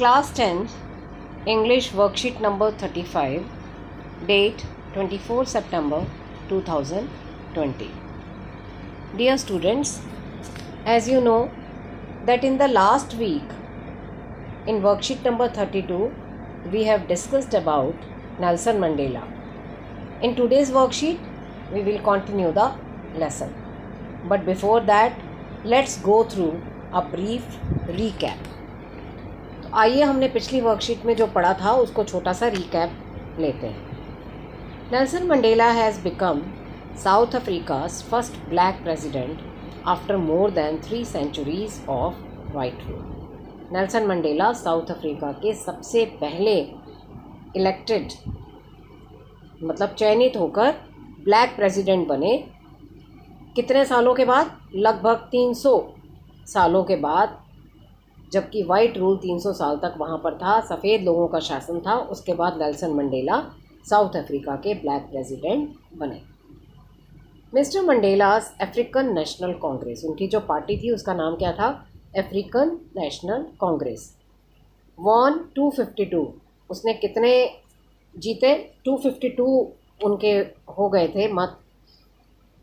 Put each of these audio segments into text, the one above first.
Class 10th English worksheet number 35, date 24 September 2020. Dear students, as you know that in the last week in worksheet number 32 we have discussed about Nelson Mandela. In today's worksheet we will continue the lesson, but before that let's go through a brief recap. तो आइए हमने पिछली worksheet में जो पढ़ा था उसको छोटा सा रिकैप लेते हैं. Nelson Mandela has become South Africa's first black president after more than 3 centuries of white rule. Nelson Mandela South Africa के सबसे पहले इलेक्टेड मतलब चयनित होकर ब्लैक प्रेसिडेंट बने. कितने सालों के बाद? लगभग 300 सालों के बाद, जबकि वाइट रूल 300 साल तक वहाँ पर था, सफ़ेद लोगों का शासन था. उसके बाद नेल्सन मंडेला साउथ अफ्रीका के ब्लैक प्रेसिडेंट बने. मिस्टर मंडेलास अफ्रीकन नेशनल कांग्रेस, उनकी जो पार्टी थी उसका नाम क्या था? African national Congress. वॉन 252, उसने कितने जीते? 252 उनके हो गए थे मत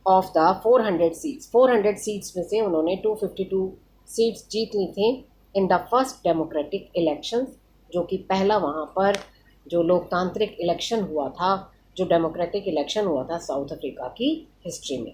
ऑफ द 400 सीट्स. 400 सीट्स में से उन्होंने 252 सीट्स जीत ली थी in the first democratic elections, जो कि पहला वहाँ पर जो लोकतांत्रिक इलेक्शन हुआ था, जो डेमोक्रेटिक इलेक्शन हुआ था साउथ अफ्रीका की हिस्ट्री में.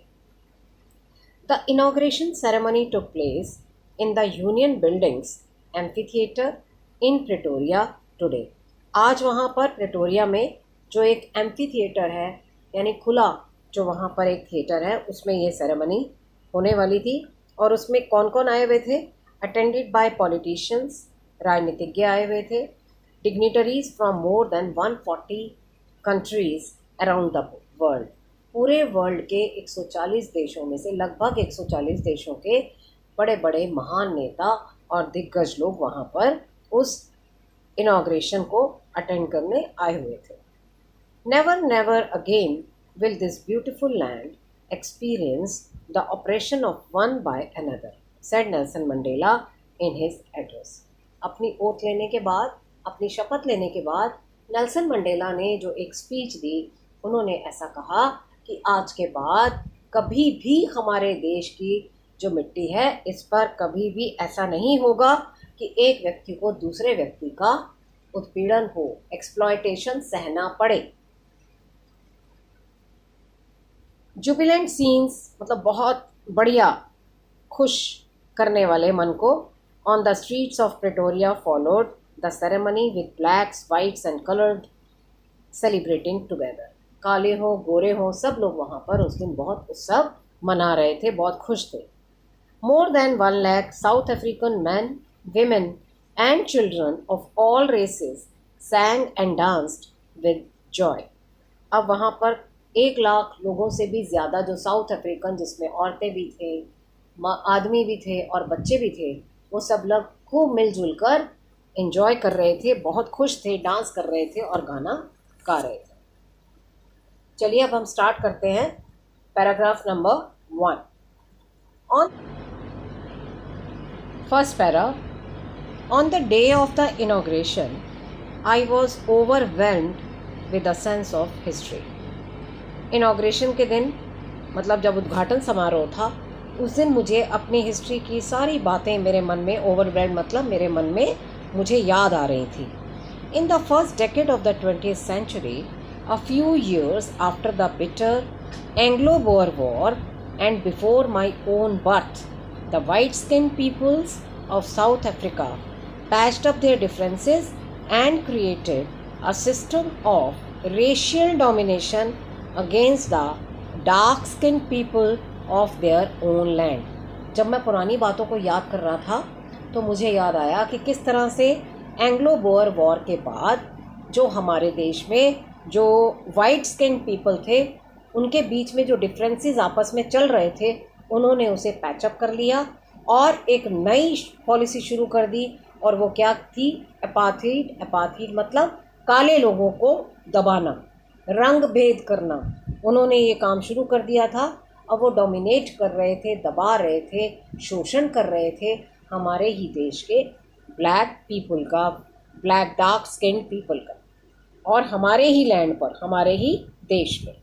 The inauguration ceremony took place in the union buildings amphitheatre in Pretoria today. आज वहाँ पर प्रेटोरिया में जो एक एम्फीथिएटर है, यानी खुला जो वहाँ पर एक थिएटर है, उसमें ये सेरेमनी होने वाली थी. और उसमें कौन कौन आए हुए थे? अटेंडेड बाय पॉलिटिशियंस, राजनीतिज्ञ आए हुए थे. Dignitaries from more than 140 countries around the world. पूरे वर्ल्ड के 140 देशों में से लगभग 140 देशों के बड़े बड़े महान नेता और दिग्गज लोग वहाँ पर उस इनॉग्रेशन को अटेंड करने आए हुए थे. Never never again will this beautiful land experience the oppression of one by another, said Nelson Mandela in his address. अपनी ओथ लेने के बाद, अपनी शपथ लेने के बाद नेल्सन मंडेला ने जो एक स्पीच दी, उन्होंने ऐसा कहा कि आज के बाद कभी भी हमारे देश की जो मिट्टी है इस पर कभी भी ऐसा नहीं होगा कि एक व्यक्ति को दूसरे व्यक्ति का उत्पीड़न हो, एक्सप्लॉयटेशन सहना पड़े. जुबिलेंट सीन्स मतलब बहुत बढ़िया, खुश करने वाले मन को. On the streets of Pretoria followed the ceremony with blacks, whites and coloured celebrating together. काले हों गोरे हों, सब लोग वहाँ पर उस दिन बहुत उत्सव मना रहे थे, बहुत खुश थे. More than 1 lakh South African man, women and children of all races sang and danced with joy. अब वहाँ पर 1 लाख लोगों से भी ज़्यादा जो साउथ अफ्रीकन, जिसमें औरतें भी थे, आदमी भी थे और बच्चे भी थे, वो सब लोग खूब मिलजुल कर एंजॉय कर रहे थे, बहुत खुश थे, डांस कर रहे थे और गाना गा रहे थे. चलिए अब हम स्टार्ट करते हैं paragraph number 1. On first para. On the day of the inauguration I was overwhelmed with a sense of history. Inauguration के दिन मतलब जब उद्घाटन समारोह था, उस दिन मुझे अपनी हिस्ट्री की सारी बातें मेरे मन में ओवरवेल्ड मतलब मेरे मन में मुझे याद आ रही थी. In the first decade of the 20th century, a few years after the bitter Anglo-Boer War and before my own birth, the white-skinned peoples of South Africa patched up their differences and created a system of racial domination against the dark-skinned people of their own land. जब मैं पुरानी बातों को याद कर रहा था तो मुझे याद आया कि किस तरह से एंग्लो बोअर वॉर के बाद जो हमारे देश में जो वाइट स्किन पीपल थे, उनके बीच में जो डिफरेंसेस आपस में चल रहे थे, उन्होंने उसे पैचअप कर लिया और एक नई पॉलिसी शुरू कर दी. और वो क्या थी? एपार्थाइड. एपार्थाइड मतलब काले लोगों को दबाना, रंग भेद करना. उन्होंने ये काम शुरू कर दिया था. अब वो डोमिनेट कर रहे थे, दबा रहे थे, शोषण कर रहे थे हमारे ही देश के ब्लैक पीपल का, ब्लैक डार्क स्किन्ड पीपल का, और हमारे ही लैंड पर, हमारे ही देश में।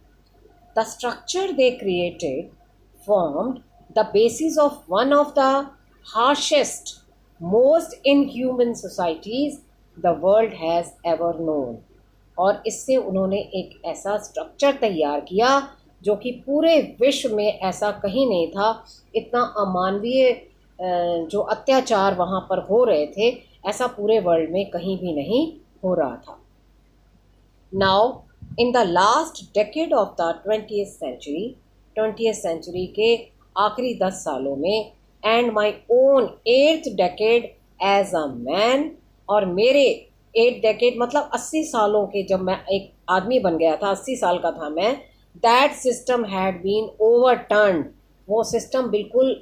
The structure they created formed the basis of one of the harshest, most inhuman societies the world has ever known। और इससे उन्होंने एक ऐसा स्ट्रक्चर तैयार किया जो कि पूरे विश्व में ऐसा कहीं नहीं था। इतना अमानवीय जो अत्याचार वहाँ पर हो रहे थे, ऐसा पूरे वर्ल्ड में कहीं भी नहीं हो रहा था। Now in the last decade of the 20th century के आखिरी 10 सालों में, and my own 8th decade as a man, और मेरे 8 डेकेड मतलब 80 सालों के, जब मैं एक आदमी बन गया था, 80 साल का था मैं, that system had been overturned. वो सिस्टम बिल्कुल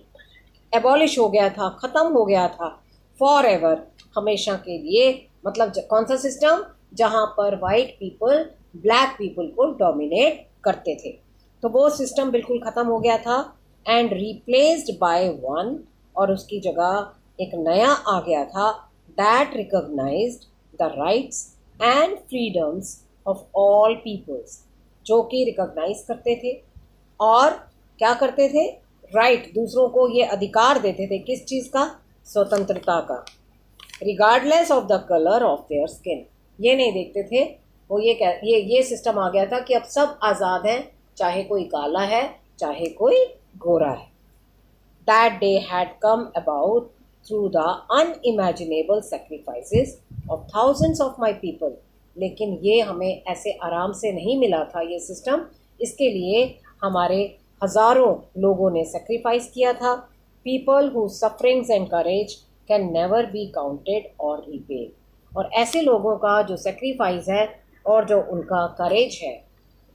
एबॉलिश हो गया था, ख़त्म हो गया था, फॉर एवर, हमेशा के लिए। मतलब कौन सा सिस्टम? जहाँ पर वाइट पीपल ब्लैक पीपल को डोमिनेट करते थे, तो वो सिस्टम बिल्कुल ख़त्म हो गया था। एंड रिप्लेस्ड बाय वन, और उसकी जगह एक नया आ गया था, that recognised the rights and freedoms of all peoples, जो कि रिकॉग्नाइज करते थे और क्या करते थे? राइट, दूसरों को ये अधिकार देते थे। किस चीज़ का? स्वतंत्रता का। Regardless of the colour of their skin, ये नहीं देखते थे वो, ये सिस्टम आ गया था कि अब सब आज़ाद हैं, चाहे कोई काला है चाहे कोई गोरा है। That day had come about through the unimaginable sacrifices of thousands of my people. लेकिन ये हमें ऐसे आराम से नहीं मिला था ये सिस्टम, इसके लिए हमारे हज़ारों लोगों ने सेक्रीफाइस किया था। People who sufferings and courage can never be counted और रीपेड। और ऐसे लोगों का जो सेक्रीफाइस है और जो उनका करेज है,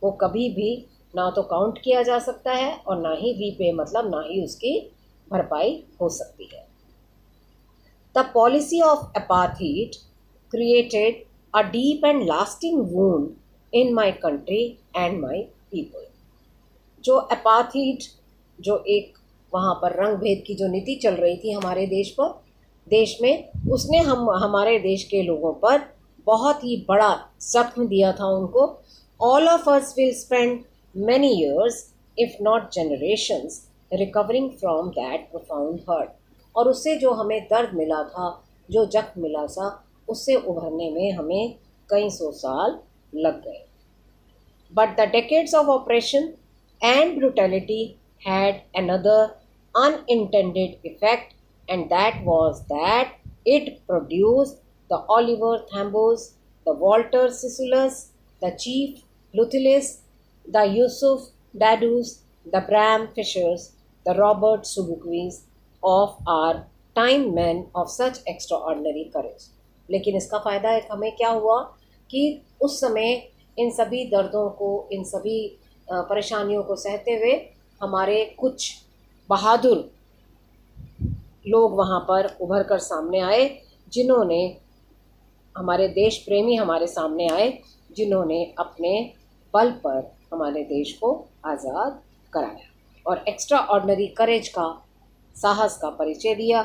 वो कभी भी ना तो काउंट किया जा सकता है और ना ही रीपे, मतलब ना ही उसकी भरपाई हो सकती है। The policy of apartheid created a deep and lasting wound in my country and my people. जो अपार्थीड, जो एक वहाँ पर रंग भेद की जो नीति चल रही थी हमारे देश में, उसने हमारे देश के लोगों पर बहुत ही बड़ा जख्म दिया था उनको। All of us will spend many years, if not generations, recovering from that profound hurt। और उससे जो हमें दर्द मिला था, जो जख्म मिला था, उससे उभरने में हमें कई सौ साल लग गए। But the decades of oppression and brutality had another unintended effect, and that was that it produced the Oliver Thambos, the Walter Sissulus, the Chief Luthilus, the Yusuf Dadus, the Bram Fishers, the Robert Subukwis of our time, men of such extraordinary courage। लेकिन इसका फ़ायदा हमें क्या हुआ कि उस समय इन सभी दर्दों को, इन सभी परेशानियों को सहते हुए हमारे कुछ बहादुर लोग वहाँ पर उभर कर सामने आए, जिन्होंने, हमारे देश प्रेमी हमारे सामने आए, जिन्होंने अपने बल पर हमारे देश को आज़ाद कराया और एक्स्ट्रा ऑर्डिनरी करेज का, साहस का परिचय दिया।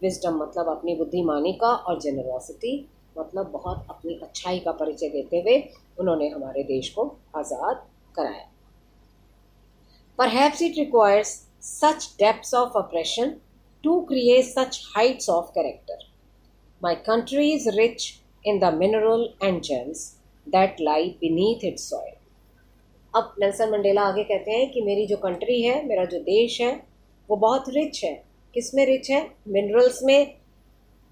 विजडम मतलब अपनी बुद्धिमानी का, और जेनरोसिटी मतलब बहुत अपनी अच्छाई का परिचय देते हुए उन्होंने हमारे देश को आज़ाद कराया। Perhaps it requires such depths of oppression to create such heights of character। My country is rich in the mineral and gems that lie beneath its soil। अब नेल्सन मंडेला आगे कहते हैं कि मेरी जो कंट्री है, मेरा जो देश है, वो बहुत रिच है। किस में रिच है? मिनरल्स में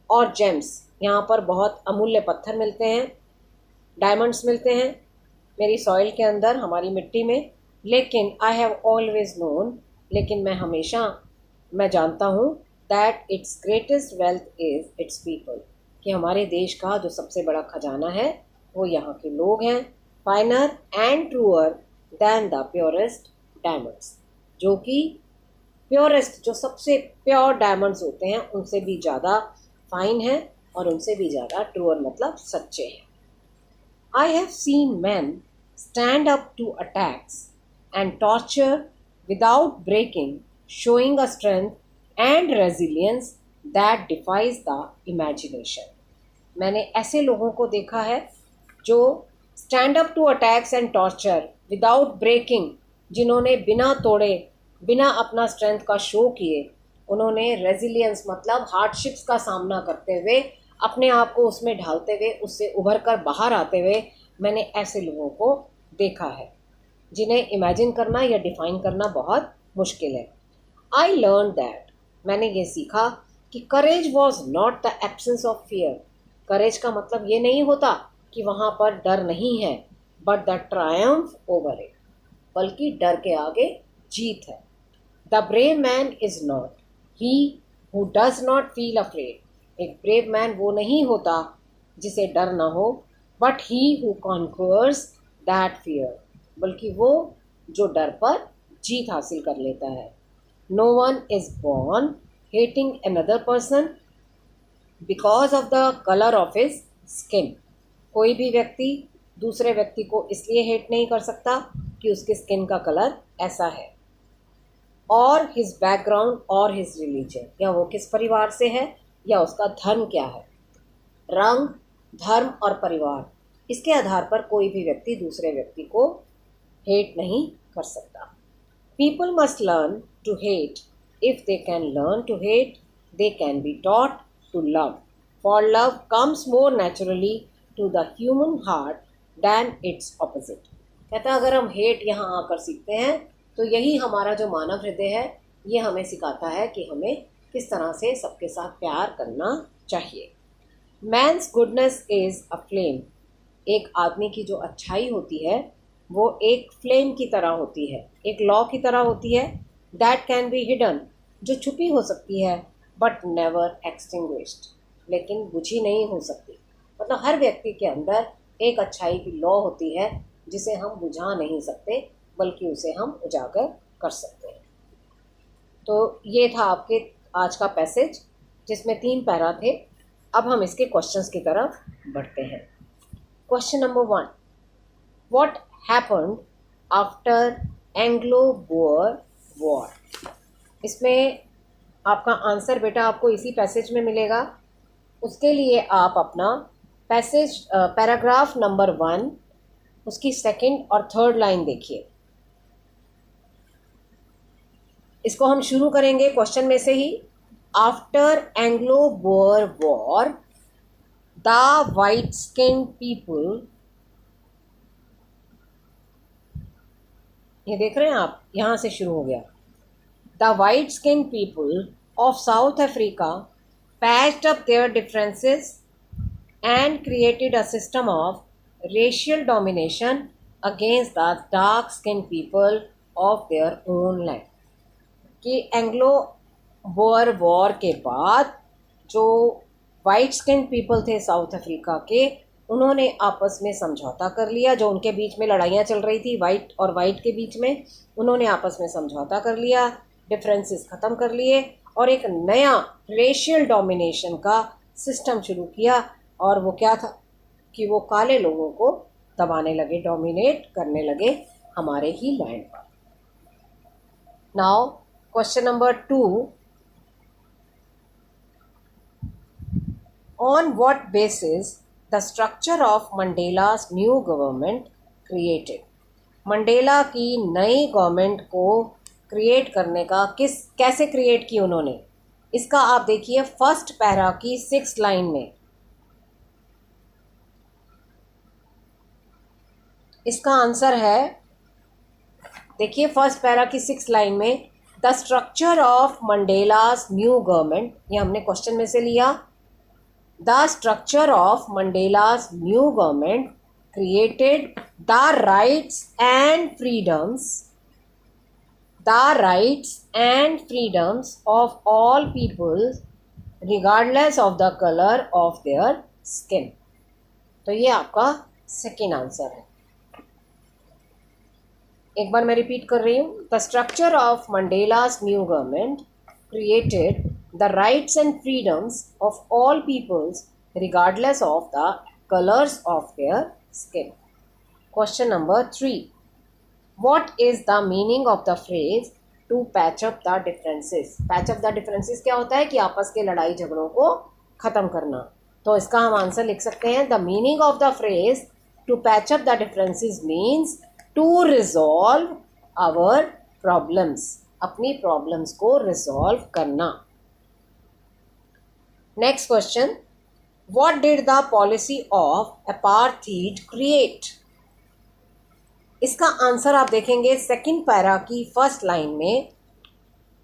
और जेम्स। यहाँ पर बहुत अमूल्य पत्थर मिलते हैं, डायमंड्स मिलते हैं मेरी सॉइल के अंदर, हमारी मिट्टी में। लेकिन आई हैव ऑलवेज नोन, लेकिन मैं जानता हूँ that it's greatest wealth is it's people, कि हमारे देश का जो सबसे बड़ा खजाना है वो यहाँ के लोग हैं। Finer and truer than the purest diamonds, जो कि प्योरेस्ट, जो सबसे प्योर डायमंड्स होते हैं, उनसे भी ज़्यादा फाइन है और उनसे भी ज़्यादा ट्रूअर मतलब सच्चे हैं। I have seen man stand up to attacks and torture without breaking, showing a strength and resilience that defies the imagination। मैंने ऐसे लोगों को देखा है जो stand up to attacks and torture without breaking, जिन्होंने बिना तोड़े, बिना अपना स्ट्रेंथ का शो किए, उन्होंने रेजिलियंस मतलब हार्डशिप्स का सामना करते हुए अपने आप को उसमें ढालते हुए उससे उभर कर बाहर आते हुए मैंने ऐसे लोगों को देखा है जिन्हें इमेजिन करना या डिफाइन करना बहुत मुश्किल है। आई लर्न दैट, मैंने ये सीखा कि courage was not the absence of fear. Courage का मतलब ये नहीं होता कि वहाँ पर डर नहीं है, but the Triumph over it, बल्कि डर के आगे जीत है। The brave man is not he who does not feel afraid. एक ब्रेव मैन वो नहीं होता जिसे डर ना हो, but he who conquers that fear, बल्कि वो जो डर पर जीत हासिल कर लेता है। No one is born hating another person because of the colour of his skin. कोई भी व्यक्ति दूसरे व्यक्ति को इसलिए हेट नहीं कर सकता कि उसके स्किन का कलर ऐसा है, और हिज बैकग्राउंड और हिज रिलीजन, या वो किस परिवार से है या उसका धर्म क्या है। रंग, धर्म और परिवार, इसके आधार पर कोई भी व्यक्ति दूसरे व्यक्ति को हेट नहीं कर सकता। People must learn to hate. If they can learn to hate, they can be taught to love, for love comes more naturally to the human heart than its opposite. कहता अगर हम हेट यहाँ आकर सीखते हैं तो यही हमारा जो मानव हृदय है ये हमें सिखाता है कि हमें किस तरह से सबके साथ प्यार करना चाहिए। Man's goodness is a flame. एक आदमी की जो अच्छाई होती है वो एक फ्लेम की तरह होती है, एक लौ की तरह होती है। दैट कैन बी हिडन, जो छुपी हो सकती है, बट नेवर एक्सटिंग्विश्ड, लेकिन बुझी नहीं हो सकती। मतलब हर व्यक्ति के अंदर एक अच्छाई की लौ होती है जिसे हम बुझा नहीं सकते, बल्कि उसे हम उजागर कर सकते हैं। तो ये था आपके आज का पैसेज जिसमें 3 पैरा थे। अब हम इसके क्वेश्चंस की तरफ बढ़ते हैं। Question number 1, what happened after Anglo-Boer war. इसमें आपका आंसर बेटा आपको इसी पैसेज में मिलेगा। उसके लिए आप अपना पैसेज पैराग्राफ नंबर 1 उसकी 2nd और 3rd लाइन देखिए। इसको हम शुरू करेंगे क्वेश्चन में से ही। After Anglo-Boer war the white skin people, ये देख रहे हैं आप, यहां से शुरू हो गया। The white skin people of South Africa patched up there differences and created a system of racial domination against the dark skinned people of their own land। कि एंग्लो बोअर वॉर के बाद जो वाइट स्किन पीपल थे south Africa के, उन्होंने आपस में समझौता कर लिया। जो उनके बीच में लड़ाइयाँ चल रही थी वाइट और वाइट के बीच में, उन्होंने आपस में समझौता कर लिया, डिफरेंसेस ख़त्म कर लिए और एक नया रेशियल डोमिनेशन का सिस्टम शुरू किया। और वो क्या था कि वो काले लोगों को दबाने लगे, डोमिनेट करने लगे हमारे ही लैंड पर। Now question number 2, on what basis the structure of Mandela's new government created. Mandela की नई गवर्नमेंट को क्रिएट करने का कैसे क्रिएट की उन्होंने, इसका आप देखिए फर्स्ट पैरा की 6th लाइन में। इसका आंसर है, देखिए फर्स्ट पैरा की 6th लाइन में, the structure of Mandela's new government, ये हमने क्वेश्चन में से लिया। The structure of Mandela's new government created the rights and freedoms of all peoples regardless of the colour of their skin. तो ये आपका सेकेंड आंसर है। एक बार मैं रिपीट कर रही हूँ। The structure of Mandela's new government created the rights and freedoms of all peoples regardless of the colours of their skin. Question number 3, what is the meaning of the phrase to patch up the differences. Patch up the differences क्या होता है कि आपस के लड़ाई झगड़ों को ख़त्म करना। तो इसका हम आंसर लिख सकते हैं the meaning of the phrase to patch up the differences means to resolve our problems, अपनी प्रॉब्लम्स को रिजॉल्व करना। Next question, what did the policy of apartheid create? इसका आंसर आप देखेंगे सेकंड पैरा की फर्स्ट लाइन में,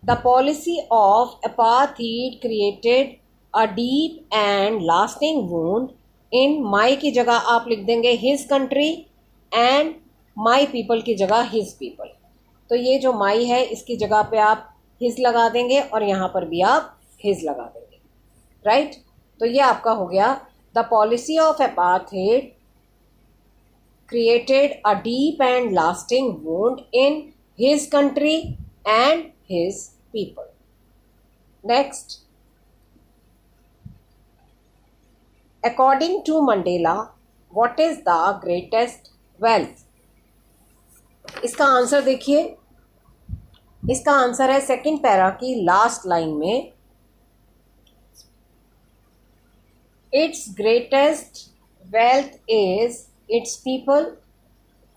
the policy of apartheid created a deep and lasting wound in my की जगह आप लिख देंगे his country and my people की जगह हिज पीपल। तो ये जो माई है इसकी जगह पे आप हिज लगा देंगे और यहाँ पर भी आप हिज लगा देंगे, राइट। तो ये आपका हो गया the policy of apartheid created a deep and lasting wound in his country and his people. Next, according to Mandela, what is the greatest wealth? इसका आंसर देखिए, इसका आंसर है सेकंड पैरा की लास्ट लाइन में, its greatest wealth is its people,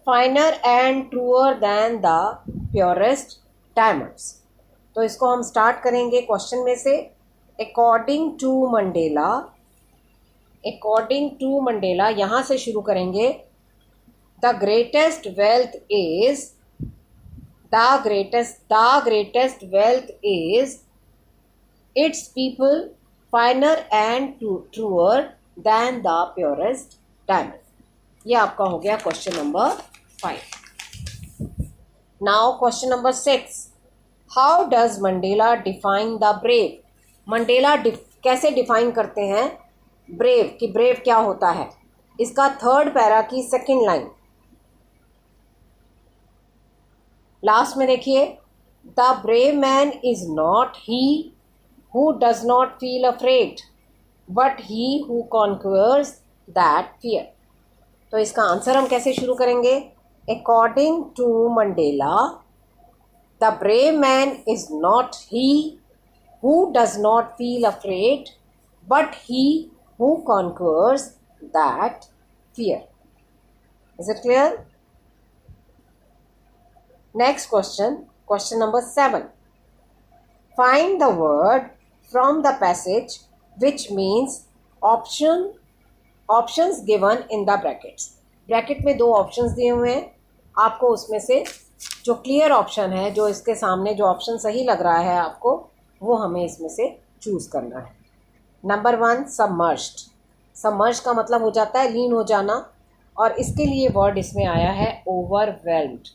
finer and truer than the purest diamonds. तो इसको हम start करेंगे क्वेश्चन में से, according to Mandela, according to Mandela यहाँ से शुरू करेंगे, the greatest wealth is, the greatest wealth is its people, finer and truer than the purest diamond. ये आपका हो गया question number 5। Now question number 6, how does Mandela define the brave? Mandela कैसे define करते हैं ब्रेव, कि brave क्या होता है? इसका थर्ड पैरा की सेकंड लाइन लास्ट में देखिए, the brave man is not he who does not feel afraid but he who conquers that fear. तो इसका आंसर हम कैसे शुरू करेंगे, according to Mandela the brave man is not he who does not feel afraid but he who conquers that fear. Is it clear? Next question, question number 7, find the word from the passage which means options given in the brackets. Bracket में 2 options दिए हुए हैं, आपको उसमें से जो clear option है, जो इसके सामने जो ऑप्शन सही लग रहा है आपको, वो हमें इसमें से चूज करना है। Number 1 submerged. सबमर्ज का मतलब हो जाता है लीन हो जाना, और इसके लिए वर्ड इसमें आया है ओवरवेल्म्ड,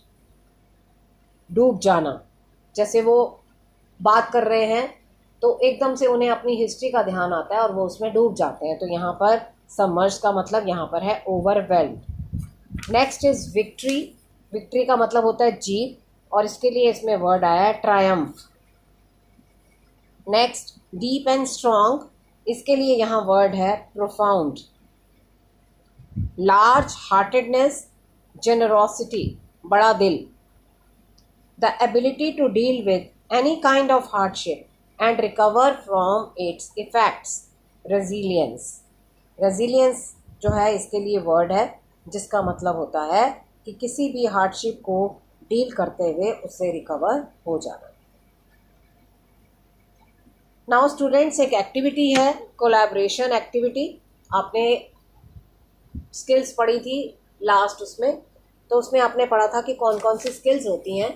डूब जाना। जैसे वो बात कर रहे हैं तो एकदम से उन्हें अपनी हिस्ट्री का ध्यान आता है और वो उसमें डूब जाते हैं, तो यहाँ पर सबमर्ज का मतलब यहाँ पर है overwhelmed. Next is victory. Victory का मतलब होता है जीत, और इसके लिए इसमें वर्ड आया है Triumph. Next deep and strong, इसके लिए यहाँ वर्ड है प्रोफाउंड। लार्ज हार्टेडनेस, जेनरोसिटी, बड़ा दिल। The ability to deal with any kind of hardship and recover from its effects, resilience. Resilience जो है इसके लिए वर्ड है जिसका मतलब होता है कि किसी भी हार्डशिप को डील करते हुए उससे रिकवर हो जाना। नाउ स्टूडेंट्स, एक एक्टिविटी है कोलैबोरेशन एक्टिविटी। आपने स्किल्स पढ़ी थी लास्ट उसमें, तो उसमें आपने पढ़ा था कि कौन कौन सी स्किल्स होती हैं,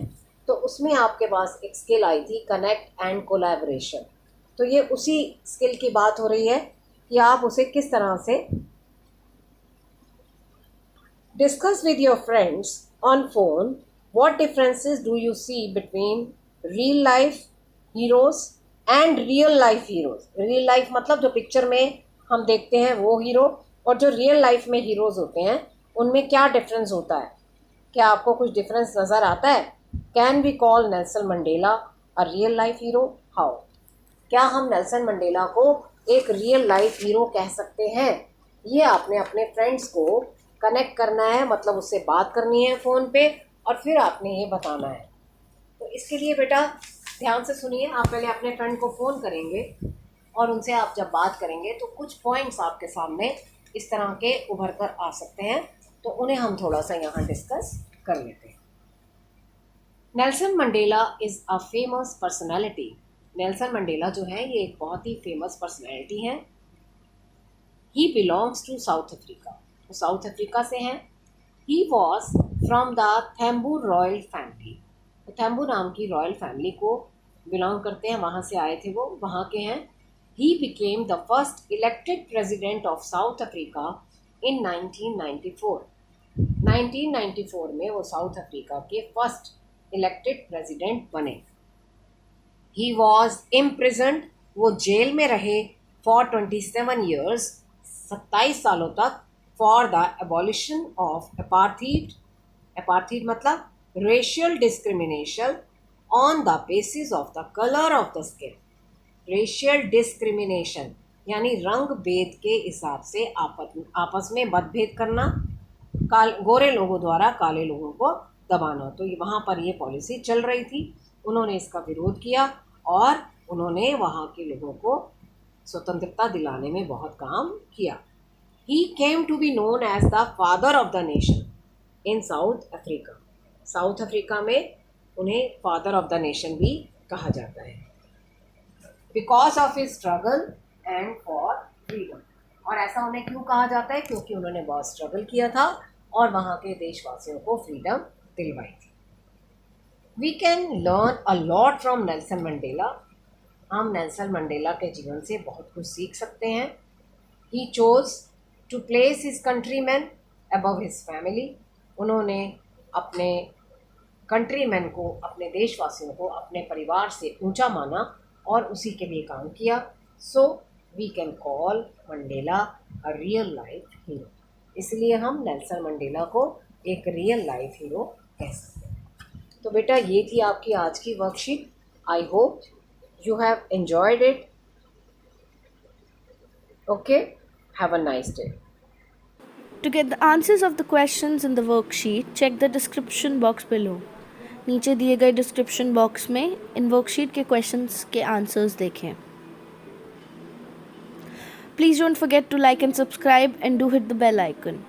तो उसमें आपके पास एक स्किल आई थी कनेक्ट एंड कोलैबोरेशन। तो ये उसी स्किल की बात हो रही है कि आप उसे किस तरह से discuss with your friends on phone, what differences do you see between real life heroes and real life heroes. Real life मतलब जो पिक्चर में हम देखते हैं वो हीरो, और जो रियल लाइफ में हीरोज होते हैं उनमें क्या डिफरेंस होता है। क्या आपको कुछ डिफरेंस नज़र आता है? Can we call Nelson Mandela a real life hero? How? क्या हम नेल्सन मंडेला को एक रियल लाइफ हीरो कह सकते हैं? ये आपने अपने फ्रेंड्स को कनेक्ट करना है, मतलब उससे बात करनी है फ़ोन पे, और फिर आपने ये बताना है। तो इसके लिए बेटा ध्यान से सुनिए, आप पहले अपने फ्रेंड को फ़ोन करेंगे और उनसे आप जब बात करेंगे तो कुछ पॉइंट्स आपके सामने इस तरह के उभर कर आ सकते हैं, तो उन्हें हम थोड़ा सा यहाँ डिस्कस कर लेते हैं। Nelson Mandela is a famous personality. Nelson Mandela जो है ये एक बहुत ही फेमस पर्सनैलिटी है। He belongs to South Africa, वो साउथ अफ्रीका से हैं। He was from the Thembu royal family, Thembu नाम की रॉयल फैमिली को बिलोंग करते हैं, वहाँ से आए थे वो, वहाँ के हैं। He became the first elected president of South Africa in 1994। 1994 में वो साउथ अफ्रीका के फर्स्ट इलेक्टेड प्रेसिडेंट बने। ही वॉज इम्प्रिजन्ड, वो जेल में रहे फॉर 27 ईयर्स, 27 सालों तक, for the abolition of apartheid. Apartheid मतलब racial discrimination on the basis of the colour of the skin. Racial discrimination यानी रंग भेद के हिसाब से आपस में मतभेद करना, गोरे लोगों द्वारा काले लोगों को दबाना, तो वहाँ पर ये पॉलिसी चल रही थी। उन्होंने इसका विरोध किया और उन्होंने वहाँ के लोगों को स्वतंत्रता दिलाने में बहुत काम किया। He came to be known as the father of the nation in South Africa. South Africa में उन्हें फादर ऑफ द नेशन भी कहा जाता है, because of his struggle and for freedom. और ऐसा उन्हें क्यों कहा जाता है? क्योंकि उन्होंने बहुत स्ट्रगल किया था और वहाँ के देशवासियों को फ्रीडम दिलवाई थी। We can learn a lot from Nelson Mandela. हम नेल्सन मंडेला के जीवन से बहुत कुछ सीख सकते हैं। He chose to place his countryman above his family. उन्होंने अपने कंट्रीमैन को, अपने देशवासियों को अपने परिवार से ऊंचा माना और उसी के लिए काम किया। So we can call Mandela a real life hero. इसलिए हम नेल्सन मंडेला को एक रियल लाइफ हीरो कह सकते हैं। तो बेटा ये थी आपकी आज की worksheet. I hope you have enjoyed it. Okay, have a nice day. To get the answers of the questions in the worksheet, check the description box below. नीचे दिए गए डिस्क्रिप्शन बॉक्स में इन वर्कशीट के questions के answers देखें. Please don't forget to like and subscribe and do hit the bell icon.